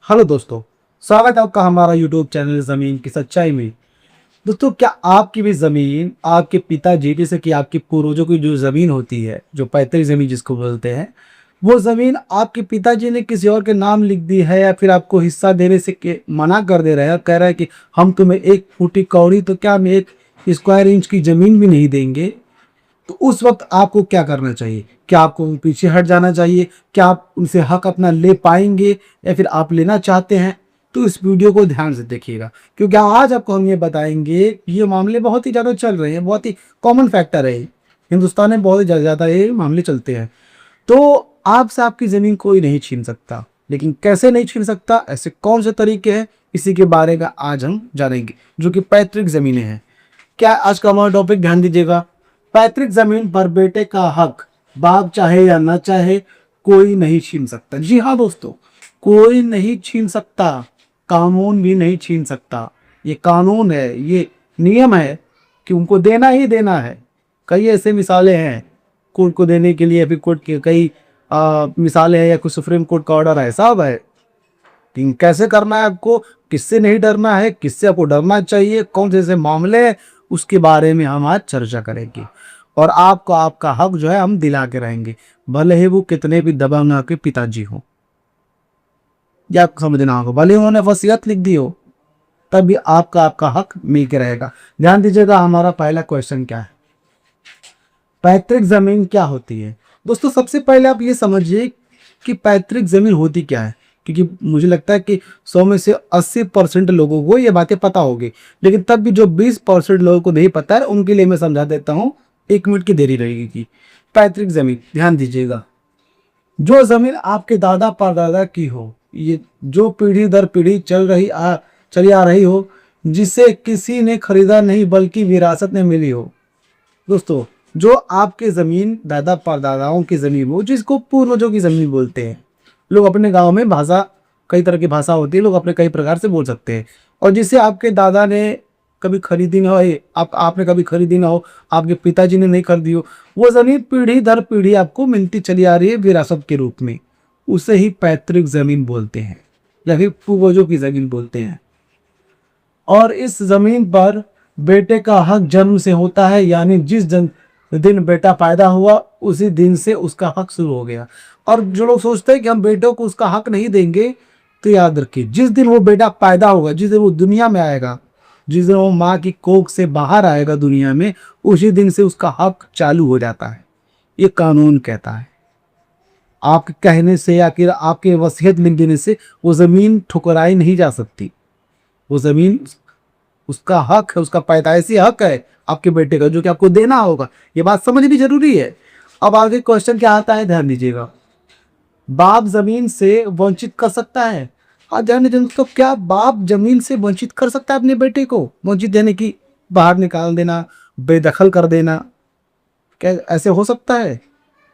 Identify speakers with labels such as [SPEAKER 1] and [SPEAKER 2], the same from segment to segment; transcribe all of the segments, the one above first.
[SPEAKER 1] Hello दोस्तों, स्वागत है आपका हमारा यूट्यूब चैनल ज़मीन की सच्चाई में। दोस्तों, क्या आपकी भी ज़मीन, आपके पिताजी जैसे कि आपके पूर्वजों की जो ज़मीन होती है, जो पैतृक ज़मीन जिसको बोलते हैं, वो ज़मीन आपके पिताजी ने किसी और के नाम लिख दी है या फिर आपको हिस्सा देने से मना कर दे रहे हैं, कह रहा है कि हम तुम्हें एक फूटी कौड़ी तो क्या हम एक स्क्वायर इंच की ज़मीन भी नहीं देंगे, तो उस वक्त आपको क्या करना चाहिए? क्या आपको पीछे हट जाना चाहिए? क्या आप उनसे हक अपना ले पाएंगे या फिर आप लेना चाहते हैं? तो इस वीडियो को ध्यान से देखिएगा, क्योंकि आज आपको हम ये बताएंगे, ये मामले बहुत ही ज़्यादा चल रहे हैं, बहुत ही कॉमन फैक्टर है। हिंदुस्तान में बहुत ही ज़्यादा ये मामले चलते हैं। तो आपसे आपकी ज़मीन कोई नहीं छीन सकता, लेकिन कैसे नहीं छीन सकता, ऐसे कौन से तरीके हैं, इसी के बारे में आज हम जानेंगे, जो कि पैतृक ज़मीनें हैं। क्या आज का हमारा टॉपिक, ध्यान दीजिएगा, पैतृक जमीन पर बेटे का हक बाप चाहे या ना चाहे कोई नहीं छीन सकता। जी हाँ दोस्तों, कोई नहीं छीन सकता, कानून भी नहीं छीन सकता। ये कानून है, ये नियम है कि उनको देना ही देना है। कई ऐसे मिसालें हैं कोर्ट को देने के लिए, अभी कोर्ट की कई मिसालें हैं या कुछ सुप्रीम कोर्ट का ऑर्डर है, सब है। लेकिन कैसे करना है आपको, किससे नहीं डरना है, किससे आपको डरना चाहिए, कौन से ऐसे मामले हैं, उसके बारे में हम आज चर्चा करेंगे। और आपको आपका हक जो है हम दिला के रहेंगे, भले ही वो कितने भी दबंग आपके पिताजी हो। ये आपको समझना होगा, भले उन्होंने वसीयत लिख दी हो, तब भी आपका आपका हक मिल के रहेगा। ध्यान दीजिएगा, हमारा पहला क्वेश्चन क्या है, पैतृक जमीन क्या होती है। दोस्तों, सबसे पहले आप ये समझिए कि पैतृक जमीन होती क्या है, क्योंकि मुझे लगता है कि 100 में से 80% लोगों को ये बातें पता होगी, लेकिन तब भी जो 20% लोगों को नहीं पता है, उनके लिए मैं समझा देता हूँ, 1 मिनट की देरी रहेगी। पैतृक जमीन, ध्यान दीजिएगा, जो जमीन आपके दादा परदादा की हो, ये जो पीढ़ी दर पीढ़ी चली आ रही हो, जिसे किसी ने खरीदा नहीं बल्कि विरासत में मिली हो। दोस्तों, जो आपके जमीन दादा परदादाओं की जमीन हो, जिसको पूर्वजों की जमीन बोलते हैं, लोग अपने गांव में भाषा, कई तरह की भाषा होती है, लोग अपने कई प्रकार से बोल सकते हैं, और जिसे आपके दादा ने कभी खरीदी ना हो, आपने कभी खरीदी ना हो, आपके पिताजी ने नहीं खरीदी हो, वो जमीन पीढ़ी दर पीढ़ी आपको मिलती चली आ रही है विरासत के रूप में, उसे ही पैतृक जमीन बोलते हैं या फिर पूर्वजों की जमीन बोलते हैं। और इस जमीन पर बेटे का हक जन्म से होता है, यानी जिस दिन बेटा पैदा हुआ उसी दिन से उसका हक शुरू हो गया। और जो लोग सोचते हैं कि हम बेटों को उसका हक नहीं देंगे, तो याद रखिए, जिस दिन वो बेटा पैदा होगा, जिस दिन वो दुनिया में आएगा, जिस दिन वो माँ की कोख से बाहर आएगा दुनिया में, उसी दिन से उसका हक चालू हो जाता है। ये कानून कहता है। आपके कहने से या फिर आपके वसीयत लिख देने से वो जमीन ठुकराई नहीं जा सकती। वो जमीन उसका हक है, उसका पैदाइशी हक है आपके बेटे का, जो कि आपको देना होगा। ये बात समझनी जरूरी है। अब आगे क्वेश्चन क्या आता है, ध्यान दीजिएगा, बाप जमीन से वंचित कर सकता है। हाँ, ध्यान दीजिए, तो क्या बाप जमीन से वंचित कर सकता है अपने बेटे को, वंचित देने की, बाहर निकाल देना, बेदखल कर देना, क्या ऐसे हो सकता है?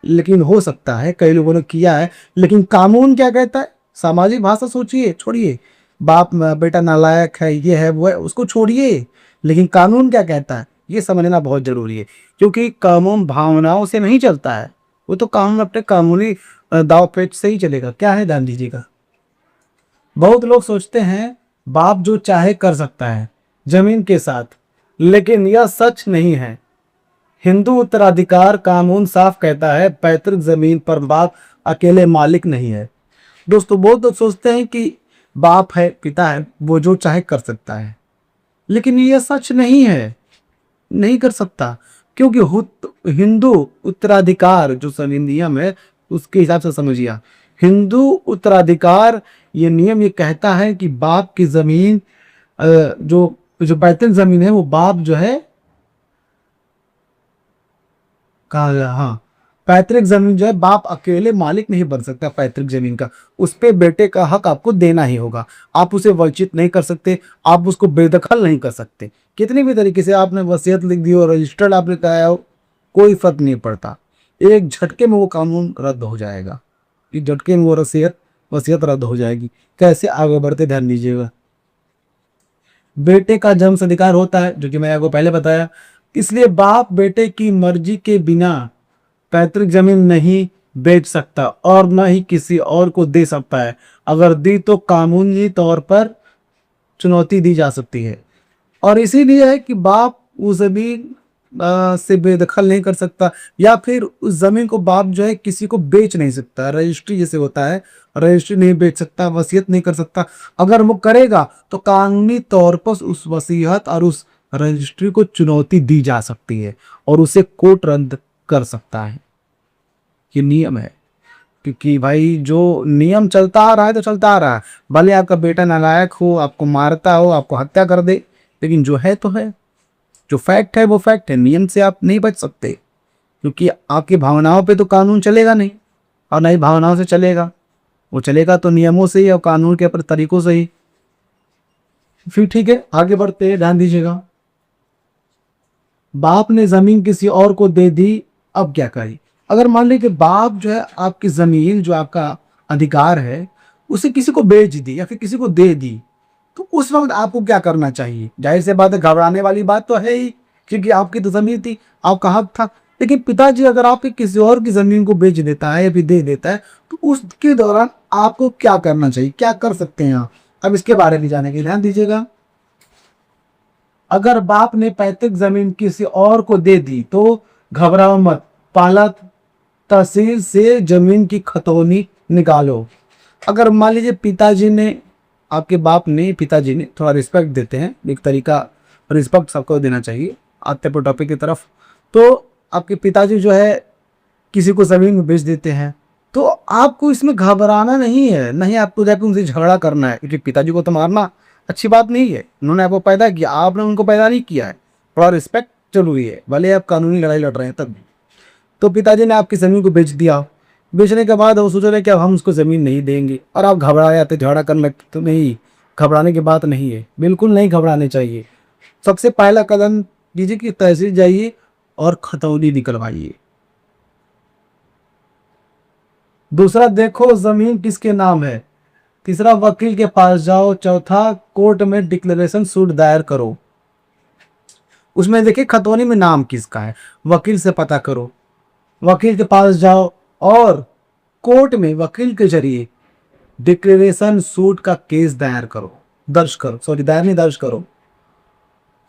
[SPEAKER 1] लेकिन हो सकता है, कई लोगों ने किया है। लेकिन कानून क्या कहता है, सामाजिक भाषा सोचिए, छोड़िए, बाप बेटा नालायक है, ये है वो है, उसको छोड़िए। लेकिन कानून क्या कहता है, ये समझना बहुत जरूरी है, क्योंकि कानून भावनाओं से नहीं चलता है, वो तो कानून अपने कानूनी दाव पेच से ही चलेगा। क्या है, ध्यान दीजिएगा, बहुत लोग सोचते हैं बाप जो चाहे कर सकता है जमीन के साथ, लेकिन यह सच नहीं है। हिंदू उत्तराधिकार कानून साफ कहता है, पैतृक जमीन पर बाप अकेले मालिक नहीं है। दोस्तों, बहुत लोग सोचते हैं कि बाप है, पिता है, वो जो चाहे कर सकता है, लेकिन यह सच नहीं है, नहीं कर सकता। क्योंकि हिंदू उत्तराधिकार जो जमीन नियम है, उसके हिसाब से समझिए, हिंदू उत्तराधिकार ये नियम ये कहता है कि बाप की जमीन, जो जो पैतृक जमीन है, वो बाप जो है, कहा गया, हाँ, पैतृक जमीन जो है बाप अकेले मालिक नहीं बन सकता पैतृक जमीन का, उस पे बेटे का हक आपको देना ही होगा। आप उसे वंचित नहीं कर सकते, आप उसको बेदखल नहीं कर सकते। कितनी भी तरीके से आपने वसीयत लिख दी हो, रजिस्टर्ड आपने कराया हो, कोई फर्क नहीं पड़ता, एक झटके में वो कानून रद्द हो जाएगा, एक झटके में वो वसीयत रद्द हो जाएगी। कैसे आगे बढ़ते, ध्यान दीजिएगा, बेटे का जन्म अधिकार होता है, जो कि मैं आपको पहले बताया, इसलिए बाप बेटे की मर्जी के बिना पैतृक जमीन नहीं बेच सकता और न ही किसी और को दे सकता है। अगर दी तो कानूनी तौर पर चुनौती दी जा सकती है। और इसीलिए है कि बाप उस जमीन से बेदखल नहीं कर सकता, या फिर उस जमीन को बाप जो है किसी को बेच नहीं सकता। रजिस्ट्री जैसे होता है, रजिस्ट्री नहीं बेच सकता, वसीयत नहीं कर सकता। अगर वो करेगा तो कानूनी तौर पर उस वसीयत और उस रजिस्ट्री को चुनौती दी जा सकती है और उसे कोर्ट रद्द कर सकता है। ये नियम है, क्योंकि भाई जो नियम चलता आ रहा है तो चलता आ रहा है। भले आपका बेटा नालायक हो, आपको मारता हो, आपको हत्या कर दे, लेकिन जो है तो है, जो फैक्ट है वो फैक्ट है। नियम से आप नहीं बच सकते, क्योंकि आपकी भावनाओं पे तो कानून चलेगा नहीं, और नहीं भावनाओं से चलेगा। वो चलेगा तो नियमों से ही और कानून के अपने तरीकों से ही। फिर ठीक है, आगे बढ़ते हैं, ध्यान दीजिएगा। बाप ने जमीन किसी और को दे दी, अब क्या करें? अगर मान लीजिए कि बाप जो है आपकी जमीन, जो आपका अधिकार है, उसे किसी को बेच दी या फिर किसी को दे दी, तो उस वक्त आपको क्या करना चाहिए? जाहिर सी बात है, घबराने वाली बात तो है ही, क्योंकि आपकी तो जमीन थी, आपका हक था। लेकिन पिताजी अगर आपके किसी और की जमीन को बेच देता है या फिर दे देता है, तो उसके दौरान आपको क्या करना चाहिए, क्या कर सकते हैं आप? अब इसके बारे में जाने के ध्यान दीजिएगा। अगर बाप ने पैतृक जमीन किसी और को दे दी तो घबराओ मत, पाला तहसील से जमीन की खतौनी निकालो। अगर मान लीजिए पिताजी ने, आपके बाप ने, पिताजी ने, थोड़ा रिस्पेक्ट देते हैं, एक तरीका रिस्पेक्ट सबको देना चाहिए। आते पर टॉपिक की तरफ, तो आपके पिताजी जो है किसी को जमीन में बेच देते हैं, तो आपको इसमें घबराना नहीं है, नहीं आपको जाकर उनसे झगड़ा करना है, क्योंकि पिताजी को तो मारना अच्छी बात नहीं है। उन्होंने आपको पैदा किया, आपने उनको पैदा नहीं किया है। थोड़ा रिस्पेक्ट जरूरी है, भले आप कानूनी लड़ाई लड़ रहे हैं तब भी। तो पिताजी ने आपकी जमीन को बेच दिया, बेचने के बाद वो सोच रहे कि अब हम उसको जमीन नहीं देंगे, और आप घबरा जाते, झगड़ा करने लगते। तो नहीं, घबराने की बात नहीं है, बिल्कुल नहीं घबराने चाहिए। सबसे पहला कदम कीजिए कि तहसील जाइए और खतौनी निकलवाइए। दूसरा, देखो जमीन किसके नाम है। तीसरा, वकील के पास जाओ। चौथा, कोर्ट में डिक्लेरेशन सूट दायर करो। उसमें देखिए खतौनी में नाम किसका है, वकील से पता करो, वकील के पास जाओ और कोर्ट में वकील के जरिए डिक्लेरेशन सूट का केस दायर करो, दर्ज करो, सॉरी दायर नहीं, दर्ज करो।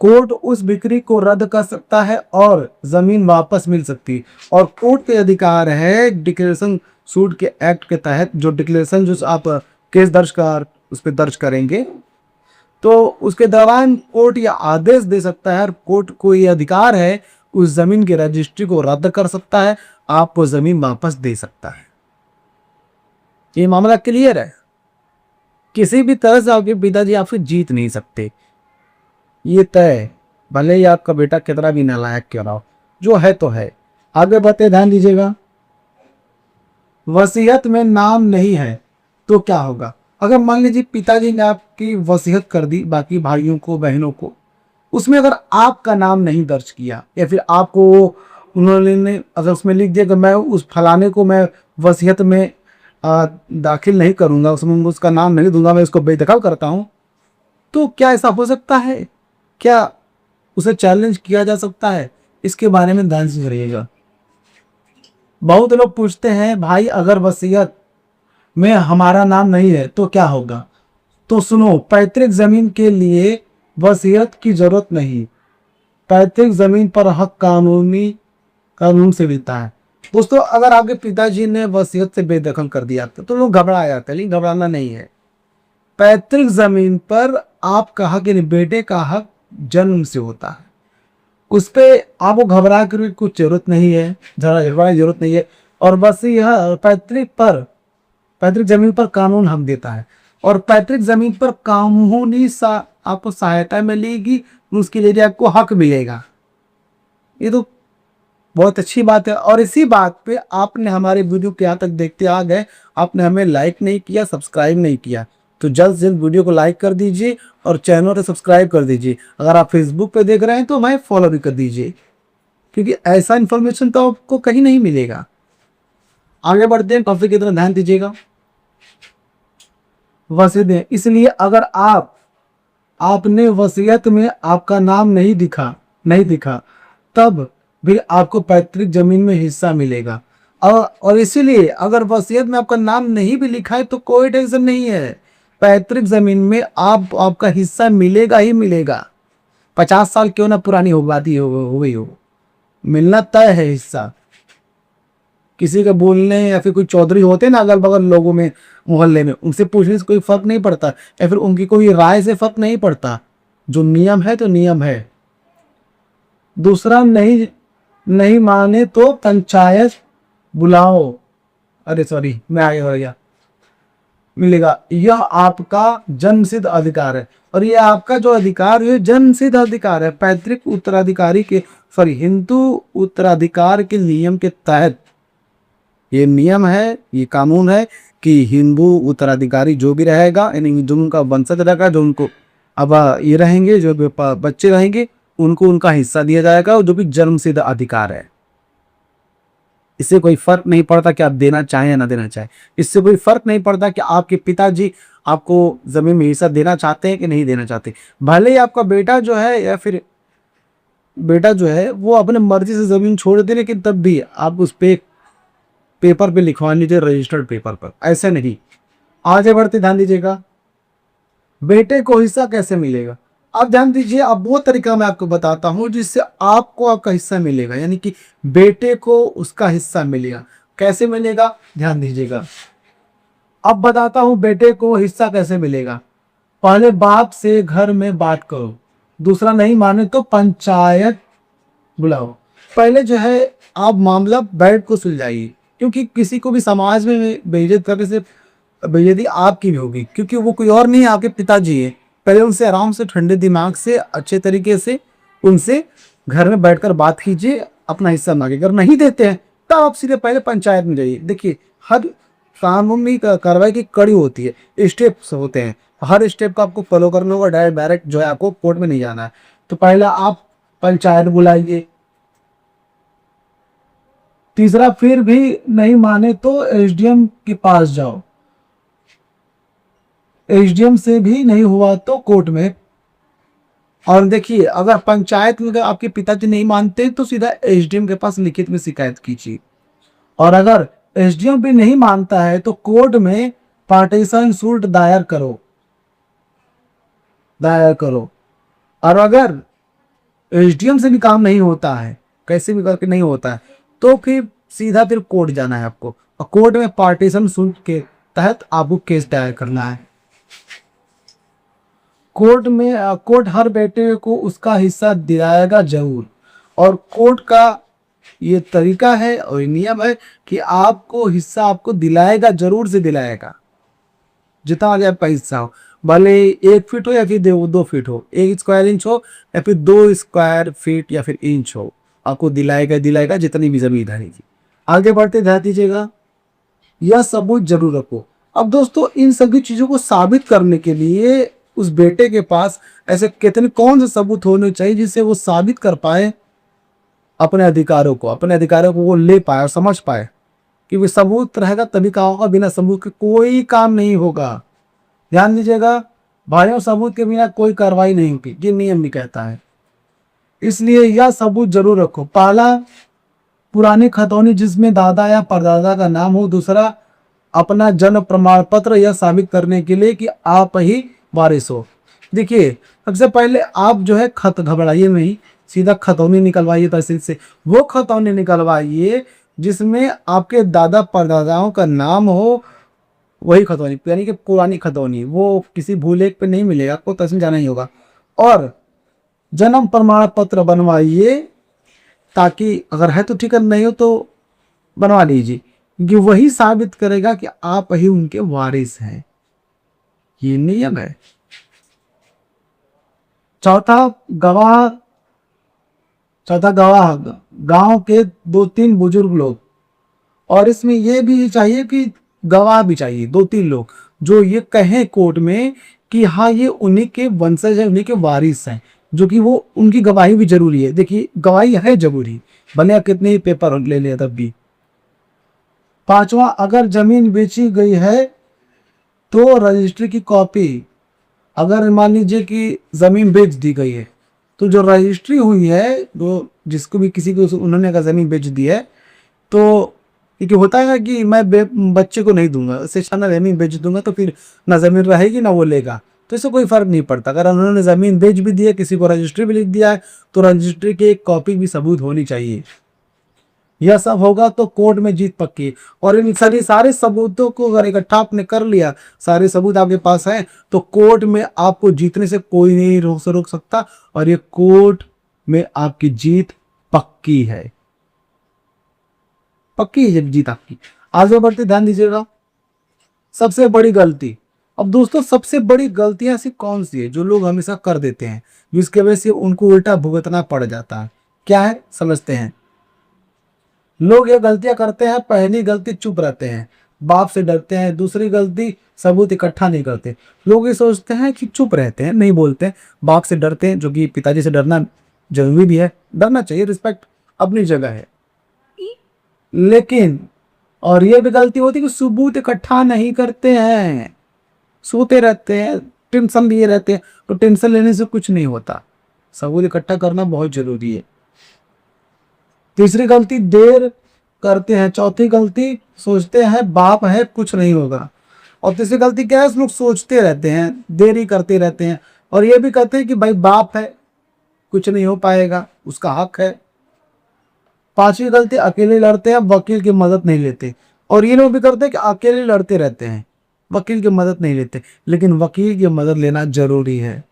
[SPEAKER 1] कोर्ट उस बिक्री को रद्द कर सकता है और जमीन वापस मिल सकती है। और कोर्ट के अधिकार है डिक्लेरेशन सूट के एक्ट के तहत, जो डिक्लेरेशन जो आप केस दर्ज कर उस पर दर्ज करेंगे, तो उसके दौरान कोर्ट यह आदेश दे सकता है, और कोर्ट को यह अधिकार है उस जमीन की रजिस्ट्री को रद्द कर सकता है, आपको जमीन वापस दे सकता है। ये मामला क्लियर है। किसी भी तरह से आपके पिताजी आपसे जीत नहीं सकते, ये तय है, भले ही आपका बेटा कितना भी नालायक क्यों ना हो। जो है तो है। आगे बढ़ते, ध्यान दीजिएगा। वसीयत में नाम नहीं है तो क्या होगा? अगर मान लीजिए पिताजी ने आपकी वसीयत कर दी बाकी भाइयों को, बहनों को, उसमें अगर आपका नाम नहीं दर्ज किया, या फिर आपको उन्होंने अगर उसमें लिख दिया कि मैं उस फलाने को मैं वसीयत में दाखिल नहीं करूंगा, उसमें उसका नाम नहीं दूंगा, मैं उसको बेदखल करता हूं, तो क्या ऐसा हो सकता है? क्या उसे चैलेंज किया जा सकता है? इसके बारे में ध्यान से करिएगा। बहुत लोग पूछते हैं, भाई अगर वसीयत में हमारा नाम नहीं है तो क्या होगा? तो सुनो, पैतृक जमीन के लिए वसीयत की जरूरत नहीं। पैतृक जमीन पर हक कानून से मिलता है। दोस्तों, अगर आपके पिताजी ने वसीयत से बेदखल कर दिया तो लोग घबरा जाते हैं, लेकिन घबराना नहीं है। पैतृक जमीन पर आपका हक, यानी बेटे का हक जन्म से होता है। उस पे आपको घबरा कर कुछ जरूरत नहीं है, घबराने की जरूरत नहीं है। और बस यह पैतृक जमीन पर कानून हक देता है, और पैतृक जमीन पर कानूनी आपको सहायता मिलेगी, उसके लिए आपको हक मिलेगा। ये तो बहुत अच्छी बात है। और इसी बात पे आपने हमारे वीडियो के यहाँ तक देखते आ गए, आपने हमें लाइक नहीं किया, सब्सक्राइब नहीं किया, तो जल्द से जल्द वीडियो को लाइक कर दीजिए और चैनल को सब्सक्राइब कर दीजिए। अगर आप फेसबुक पे देख रहे हैं तो हमें फॉलो भी कर दीजिए, क्योंकि ऐसा इन्फॉर्मेशन तो आपको कहीं नहीं मिलेगा। आगे बढ़ते हैं, टॉपिक की तरफ ध्यान दीजिएगा। वसीयत, इसलिए अगर आपने वसीयत में आपका नाम नहीं दिखा, तब भी आपको पैतृक जमीन में हिस्सा मिलेगा। और इसीलिए अगर वसीयत में आपका नाम नहीं भी लिखा है तो कोई टेंशन नहीं है, पैतृक जमीन में आपका हिस्सा मिलेगा ही मिलेगा। 50 साल क्यों ना पुरानी हो बाती हो गई हो, मिलना तय है हिस्सा। किसी के बोलने या फिर कोई चौधरी होते ना अगल बगल लोगों में, मोहल्ले में, उनसे पूछने से कोई फर्क नहीं पड़ता, या फिर उनकी कोई राय से फर्क नहीं पड़ता। जो नियम है तो नियम है। दूसरा, नहीं नहीं माने तो पंचायत बुलाओ। अरे सॉरी, मैं आगे बढ़ गया। मिलेगा, यह आपका जन्मसिद्ध अधिकार है। और ये आपका जो अधिकार है जन्मसिद्ध अधिकार है, पैतृक उत्तराधिकारी के सॉरी हिंदू उत्तराधिकार के नियम के तहत ये नियम है, ये कानून है कि हिंदू उत्तराधिकारी जो भी रहेगा, यानी जो उनका वंशज रहेगा, जो उनको अब ये रहेंगे, जो बच्चे रहेंगे, उनको उनका हिस्सा दिया जाएगा, और जो भी जन्मसिद्ध अधिकार है। इससे कोई फर्क नहीं पड़ता कि आप देना चाहें या ना देना चाहें। इससे कोई फर्क नहीं पड़ता कि आपके पिताजी आपको जमीन में हिस्सा देना चाहते हैं कि नहीं देना चाहते। भले ही आपका बेटा जो है या फिर बेटा जो है वो अपने मर्जी से जमीन छोड़ दे, लेकिन तब भी आप उस पे पेपर पे लिखवा लीजिए, रजिस्टर्ड पेपर पर, ऐसे नहीं। आगे बढ़ते ध्यान दीजिएगा, बेटे को हिस्सा कैसे मिलेगा। अब ध्यान दीजिए, अब वो तरीका मैं आपको बताता हूं जिससे आपको आपका हिस्सा मिलेगा, यानी कि बेटे को उसका हिस्सा मिलेगा। कैसे मिलेगा, ध्यान दीजिएगा। अब बताता हूं बेटे को हिस्सा कैसे मिलेगा। पहले बाप से घर में बात करो, दूसरा नहीं माने तो पंचायत बुलाओ। पहले जो है आप मामला बैठ को सुलझाइए, क्योंकि किसी को भी समाज में बेइज्जत करने से बेइज्जती आपकी भी होगी, क्योंकि वो कोई और नहीं है, आपके पिताजी है। पहले उनसे आराम से ठंडे दिमाग से अच्छे तरीके से उनसे घर में बैठकर बात कीजिए, अपना हिस्सा मांगे। अगर नहीं देते हैं तब आप सीधे पहले पंचायत में जाइए। देखिए, हर कानूनी कार्रवाई की कड़ी होती है, स्टेप्स होते हैं, हर स्टेप को आपको फॉलो करना होगा। डायरेक्ट जो है आपको कोर्ट में नहीं जाना है। तो पहला आप पंचायत बुलाइए। तीसरा, फिर भी नहीं माने तो एसडीएम के पास जाओ। एसडीएम से भी नहीं हुआ तो कोर्ट में। और देखिए, अगर पंचायत में आपके पिताजी नहीं मानते तो सीधा एसडीएम के पास लिखित में शिकायत कीजिए। और अगर एसडीएम भी नहीं मानता है तो कोर्ट में पार्टीशन सूट दायर करो। और अगर एसडीएम से भी काम नहीं होता है, कैसे भी करके नहीं होता है, तो फिर सीधा फिर कोर्ट जाना है आपको, और कोर्ट में पार्टीशन सूट के तहत आपको केस दायर करना है। कोर्ट हर बेटे को उसका हिस्सा दिलाएगा जरूर। और कोर्ट का ये तरीका है और ये नियम है कि आपको हिस्सा आपको दिलाएगा, जरूर से दिलाएगा, जितना आ जाए हिस्सा हो, भले 1 फीट हो या फिर 2 फीट हो, 1 स्क्वायर इंच हो या फिर 2 स्क्वायर फीट या फिर इंच हो, आपको दिलाएगा जितनी भी जमीन रहेगी। आगे बढ़ते ध्यान दीजिएगा, यह सबूत जरूर रखो। अब दोस्तों, इन सभी चीजों को साबित करने के लिए उस बेटे के पास ऐसे कौन से सबूत होने चाहिए जिससे वो साबित कर पाए अपने अधिकारों को वो ले पाए और समझ पाए। कि वो सबूत रहेगा तभी काम होगा, बिना सबूत के कोई काम नहीं होगा। ध्यान दीजिएगा भाइयों, सबूत के बिना कोई कार्रवाई नहीं होगी, ये नियम भी कहता है। इसलिए यह सबूत जरूर रखो। पहला, पुरानी खतौनी जिसमें दादा या परदादा का नाम हो। दूसरा, अपना जन्म प्रमाण पत्र यह साबित करने के लिए कि आप ही वारिस हो। देखिए, सबसे पहले आप जो है खत घबराइए नहीं, सीधा खतौनी निकलवाइए तहसील से। वो खतौनी निकलवाइए जिसमें आपके दादा परदादाओं का नाम हो, वही खतौनी, यानी कि पुरानी खतौनी। वो किसी भूलेख पे नहीं मिलेगा, आपको तहसील जाना ही होगा। और जन्म प्रमाण पत्र बनवाइए, ताकि अगर है तो ठीक है, नहीं हो तो बनवा लीजिए, क्योंकि वही साबित करेगा कि आप ही उनके वारिस हैं। ये नियम है। चौथा गवाह गांव के 2-3 बुजुर्ग लोग। और इसमें यह भी चाहिए कि गवाह भी चाहिए 2-3 लोग जो ये कहें कोर्ट में कि हाँ ये उन्हीं के वंशज है, उन्हीं के वारिस हैं, जो कि वो उनकी गवाही भी जरूरी है। देखिए, गवाही है जरूरी, भले कितने ही पेपर ले लिया तब भी। पांचवा, अगर जमीन बेची गई है तो रजिस्ट्री की कॉपी। अगर मान लीजिए कि जमीन बेच दी गई है तो जो रजिस्ट्री हुई है, जो जिसको भी किसी को उन्होंने अगर जमीन बेच दी है तो क्योंकि होता है ना कि मैं बच्चे को नहीं दूंगा, उससे अच्छा ना जमीन बेच दूंगा, तो फिर ना जमीन रहेगी ना वो लेगा, तो इससे कोई फर्क नहीं पड़ता। अगर उन्होंने जमीन बेच भी दी है, किसी को रजिस्ट्री भी लिख दिया है, तो रजिस्ट्री की एक कॉपी भी सबूत होनी चाहिए। यह सब होगा तो कोर्ट में जीत पक्की। और इन सारे सबूतों को अगर इकट्ठा आपने कर लिया, सारे सबूत आपके पास हैं, तो कोर्ट में आपको जीतने से कोई नहीं रोक सकता, और ये कोर्ट में आपकी जीत पक्की है, पक्की है जीत आपकी। आगे बढ़ते, ध्यान दीजिएगा। सबसे बड़ी गलती, अब दोस्तों सबसे बड़ी गलतियां ऐसी कौन सी है जो लोग हमेशा कर देते हैं, जिसकी वजह से उनको उल्टा भुगतना पड़ जाता है? क्या है, समझते हैं। लोग ये गलतियां करते हैं। पहली गलती, चुप रहते हैं, बाप से डरते हैं। दूसरी गलती, सबूत इकट्ठा नहीं करते। लोग ये सोचते हैं कि चुप रहते हैं, नहीं बोलते हैं, बाप से डरते हैं, जो कि पिताजी से डरना जरूरी भी है, डरना चाहिए, रिस्पेक्ट अपनी जगह है। लेकिन और ये भी गलती होती है कि सबूत इकट्ठा नहीं करते हैं, सोते रहते हैं, टेंशन लिए रहते हैं। तो टेंशन लेने से कुछ नहीं होता, सबूत इकट्ठा करना बहुत जरूरी है। तीसरी गलती, देर करते हैं। चौथी गलती, सोचते हैं बाप है कुछ नहीं होगा। और तीसरी गलती क्या है, लोग सोचते रहते हैं, देरी करते रहते हैं, और ये भी कहते हैं कि भाई बाप है कुछ नहीं हो पाएगा, उसका हक है। पांचवी गलती, अकेले लड़ते हैं, वकील की मदद नहीं लेते। और ये लोग भी करते हैं कि अकेले लड़ते रहते हैं, वकील की मदद नहीं लेते। लेकिन वकील की मदद लेना जरूरी है,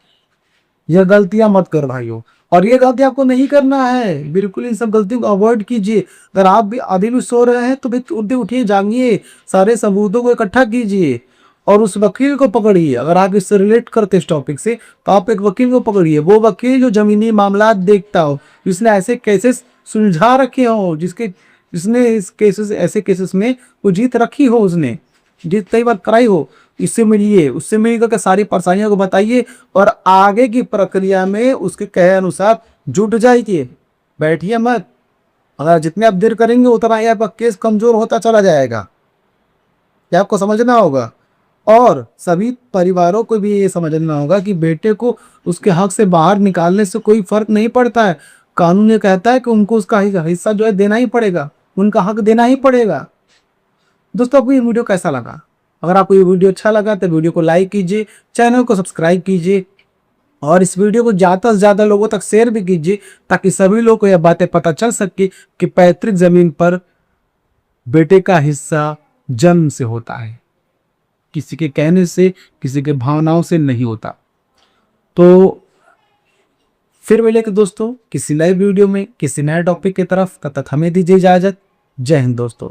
[SPEAKER 1] यह गलतियां मत कर भाइयों। और ये गलती आपको नहीं करना है, बिल्कुल इन सब गलतियों को अवॉइड कीजिए। अगर आप भी अभी भी सो रहे हैं तो भाई उठिए, जागिए, सारे सबूतों को इकट्ठा कीजिए और उस वकील को पकड़िए। अगर आप इससे रिलेट करते इस टॉपिक से, तो आप एक वकील को पकड़िए, वो वकील जो जमीनी मामला देखता हो, जिसने ऐसे केसेस सुलझा रखे हो, जिसने इस केसेस, ऐसे केसेस में वो जीत रखी हो, उसने जीत कई बार कराई हो। इससे मिलिए, उससे मिल करके सारी परेशानियों को बताइए, और आगे की प्रक्रिया में उसके कहे अनुसार जुट जाइए, बैठिए मत। अगर जितने आप देर करेंगे उतना ही आपका केस कमजोर होता चला जाएगा, ये आपको समझना होगा। और सभी परिवारों को भी ये समझना होगा कि बेटे को उसके हक से बाहर निकालने से कोई फर्क नहीं पड़ता है। कानून ये कहता है कि उनको उसका हिस्सा जो है देना ही पड़ेगा, उनका हक देना ही पड़ेगा। दोस्तों, आपको ये वीडियो कैसा लगा? अगर आपको ये वीडियो अच्छा लगा तो वीडियो को लाइक कीजिए, चैनल को सब्सक्राइब कीजिए, और इस वीडियो को ज़्यादा से ज़्यादा लोगों तक शेयर भी कीजिए, ताकि सभी लोगों को यह बातें पता चल सके कि पैतृक जमीन पर बेटे का हिस्सा जन्म से होता है, किसी के कहने से, किसी के भावनाओं से नहीं होता। तो फिर मिलेंगे दोस्तों किसी नए वीडियो में, किसी नए टॉपिक की तरफ। तब तक हमें दीजिए इजाजत। जय हिंद दोस्तों।